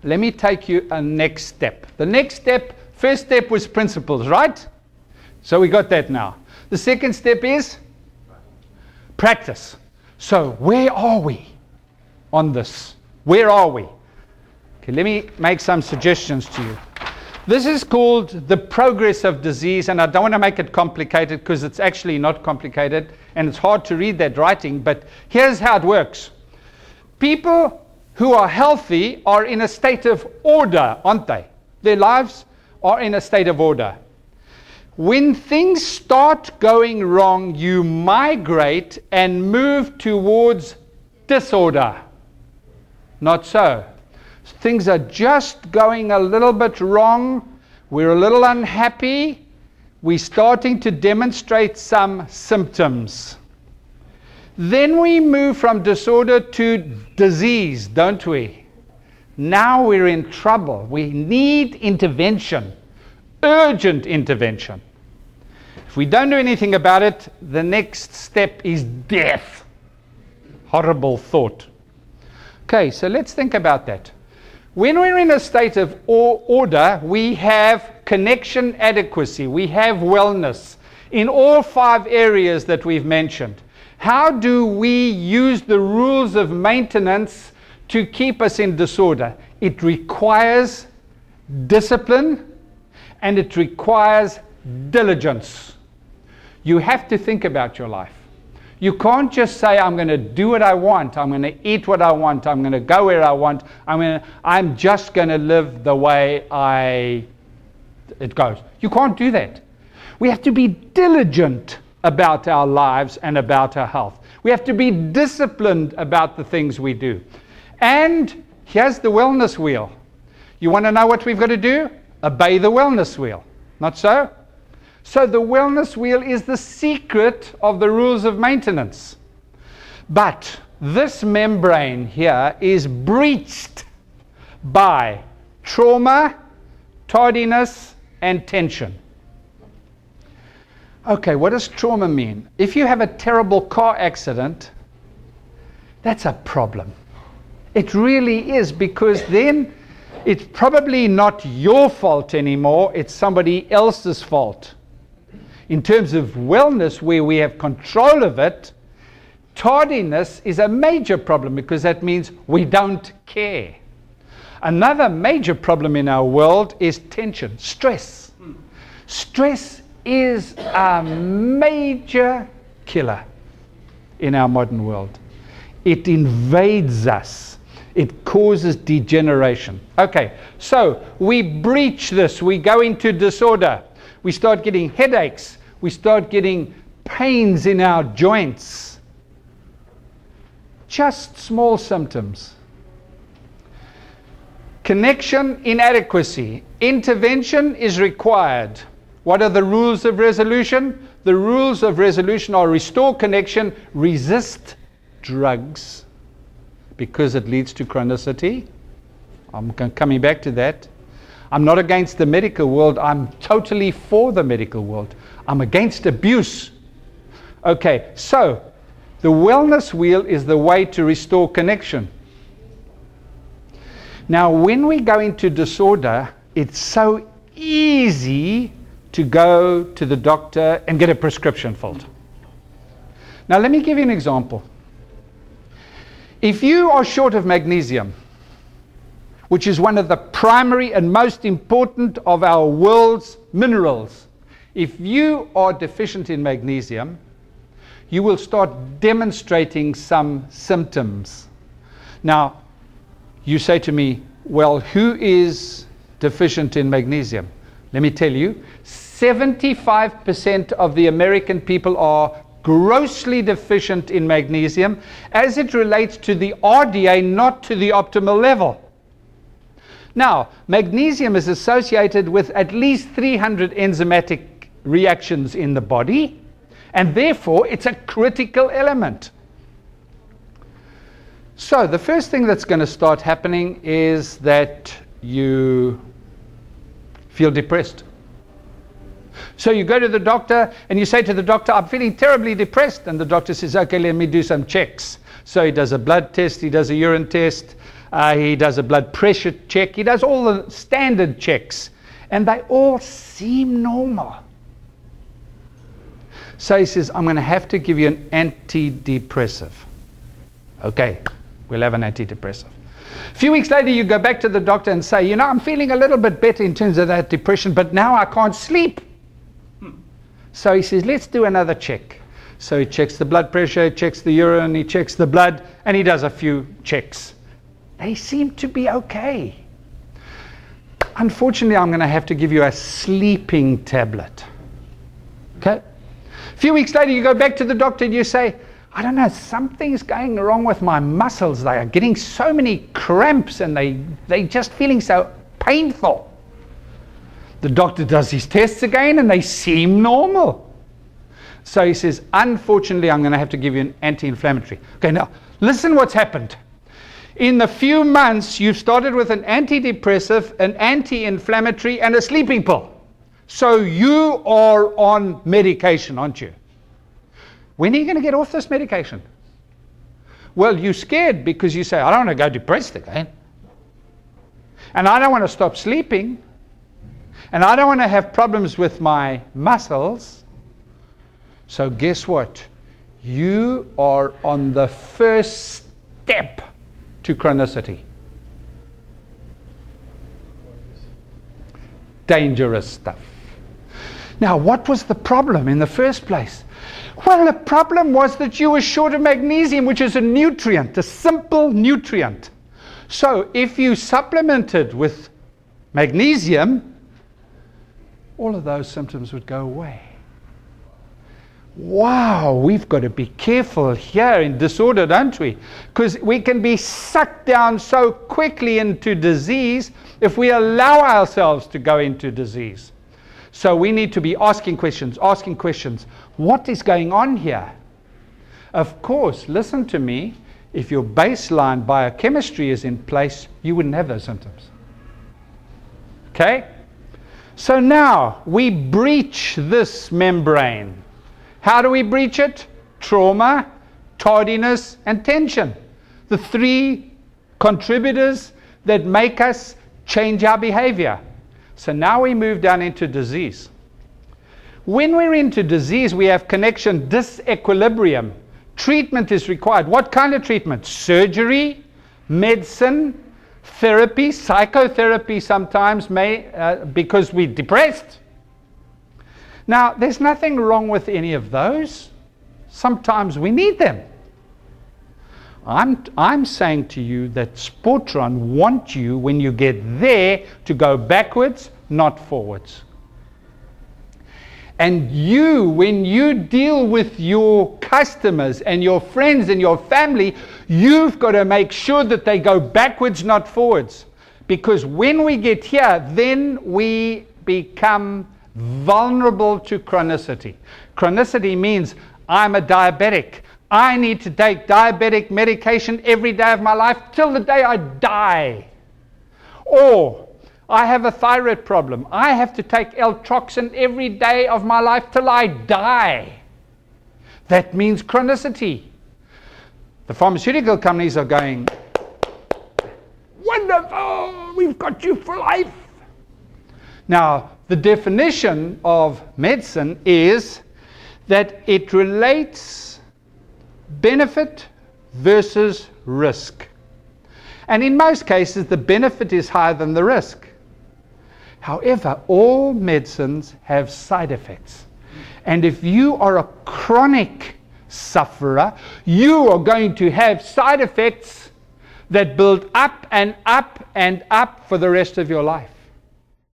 let me take you a next step. The next step, first step was principles, right? So we got that now. The second step is practice. So where are we on this? Where are we? Okay, let me make some suggestions to you. This is called the progress of disease, and I don't want to make it complicated because it's actually not complicated and it's hard to read that writing, but here's how it works. People who are healthy are in a state of order, aren't they? Their lives are in a state of order. When things start going wrong, you migrate and move towards disorder. Not so. Things are just going a little bit wrong. We're a little unhappy. We're starting to demonstrate some symptoms. Then we move from disorder to disease, don't we? Now we're in trouble. We need intervention, urgent intervention. If we don't do anything about it, the next step is death. Horrible thought. Okay, so let's think about that. When we're in a state of order, we have connection adequacy, we have wellness in all 5 areas that we've mentioned. How do we use the rules of maintenance to keep us in disorder? It requires discipline and it requires diligence. You have to think about your life. You can't just say, I'm going to do what I want, I'm going to eat what I want, I'm going to go where I want, I'm just going to live the way it goes. You can't do that. We have to be diligent about our lives and about our health. We have to be disciplined about the things we do. And here's the wellness wheel. You want to know what we've got to do? Obey the wellness wheel. Not so? So the wellness wheel is the secret of the rules of maintenance. But this membrane here is breached by trauma, tardiness, and tension. Okay, what does trauma mean? If you have a terrible car accident, that's a problem. It really is, because then it's probably not your fault anymore, it's somebody else's fault. In terms of wellness, where we have control of it, tardiness is a major problem because that means we don't care. Another major problem in our world is tension, stress. Stress is a major killer in our modern world. It invades us. It causes degeneration. Okay, so we breach this. We go into disorder. We start getting headaches. We start getting pains in our joints. Just small symptoms. Connection inadequacy. Intervention is required. What are the rules of resolution? The rules of resolution are restore connection, resist drugs, because it leads to chronicity. I'm coming back to that. I'm not against the medical world. I'm totally for the medical world. I'm against abuse. Okay, so the wellness wheel is the way to restore connection. Now, when we go into disorder, it's so easy to go to the doctor and get a prescription filled. Now, let me give you an example. If you are short of magnesium, which is one of the primary and most important of our world's minerals, if you are deficient in magnesium, you will start demonstrating some symptoms. Now, you say to me, well, who is deficient in magnesium? Let me tell you, 75% of the American people are grossly deficient in magnesium as it relates to the RDA, not to the optimal level. Now, magnesium is associated with at least 300 enzymatic reactions in the body, and therefore it's a critical element. So the first thing that's going to start happening is that you feel depressed. So you go to the doctor and you say to the doctor, I'm feeling terribly depressed, and the doctor says, okay, let me do some checks. So he does a blood test, he does a urine test, He does a blood pressure check. He does all the standard checks. And they all seem normal. So he says, I'm going to have to give you an antidepressive. Okay, we'll have an antidepressive. A few weeks later, you go back to the doctor and say, I'm feeling a little bit better in terms of that depression, but now I can't sleep. So he says, let's do another check. So he checks the blood pressure, he checks the urine, he checks the blood, and he does a few checks. They seem to be okay. Unfortunately, I'm going to have to give you a sleeping tablet. Okay? A few weeks later, you go back to the doctor and you say, I don't know, something's going wrong with my muscles. They are getting so many cramps and they're just feeling so painful. The doctor does his tests again and they seem normal. So he says, unfortunately, I'm going to have to give you an anti-inflammatory. Okay, now, listen what's happened. In the few months, you've started with an antidepressive, an anti-inflammatory, and a sleeping pill. So you are on medication, aren't you? When are you going to get off this medication? Well, you're scared because you say, I don't want to go depressed again. And I don't want to stop sleeping. And I don't want to have problems with my muscles. So guess what? You are on the first step to chronicity. Dangerous stuff. Now, what was the problem in the first place? Well, the problem was that you were short of magnesium, which is a nutrient, a simple nutrient. So if you supplemented with magnesium, all of those symptoms would go away. Wow, we've got to be careful here in disorder, don't we? Because we can be sucked down so quickly into disease if we allow ourselves to go into disease. So we need to be asking questions. What is going on here? Of course, listen to me, if your baseline biochemistry is in place, you wouldn't have those symptoms. Okay? So now we breach this membrane. How do we breach it? Trauma, tardiness, and tension. The three contributors that make us change our behavior. So now we move down into disease. When we're into disease, we have connection disequilibrium. Treatment is required. What kind of treatment? Surgery, medicine, therapy, psychotherapy sometimes because we're depressed. Now, there's nothing wrong with any of those. Sometimes we need them. I'm saying to you that Sportron want you, when you get there, to go backwards, not forwards. And you, when you deal with your customers and your friends and your family, you've got to make sure that they go backwards, not forwards. Because when we get here, then we become vulnerable to chronicity. Chronicity means I'm a diabetic. I need to take diabetic medication every day of my life till the day I die. Or I have a thyroid problem. I have to take L-Troxin every day of my life till I die. That means chronicity. The pharmaceutical companies are going, wonderful, we've got you for life. Now, the definition of medicine is that it relates benefit versus risk. And in most cases, the benefit is higher than the risk. However, all medicines have side effects. And if you are a chronic sufferer, you are going to have side effects that build up and up and up for the rest of your life.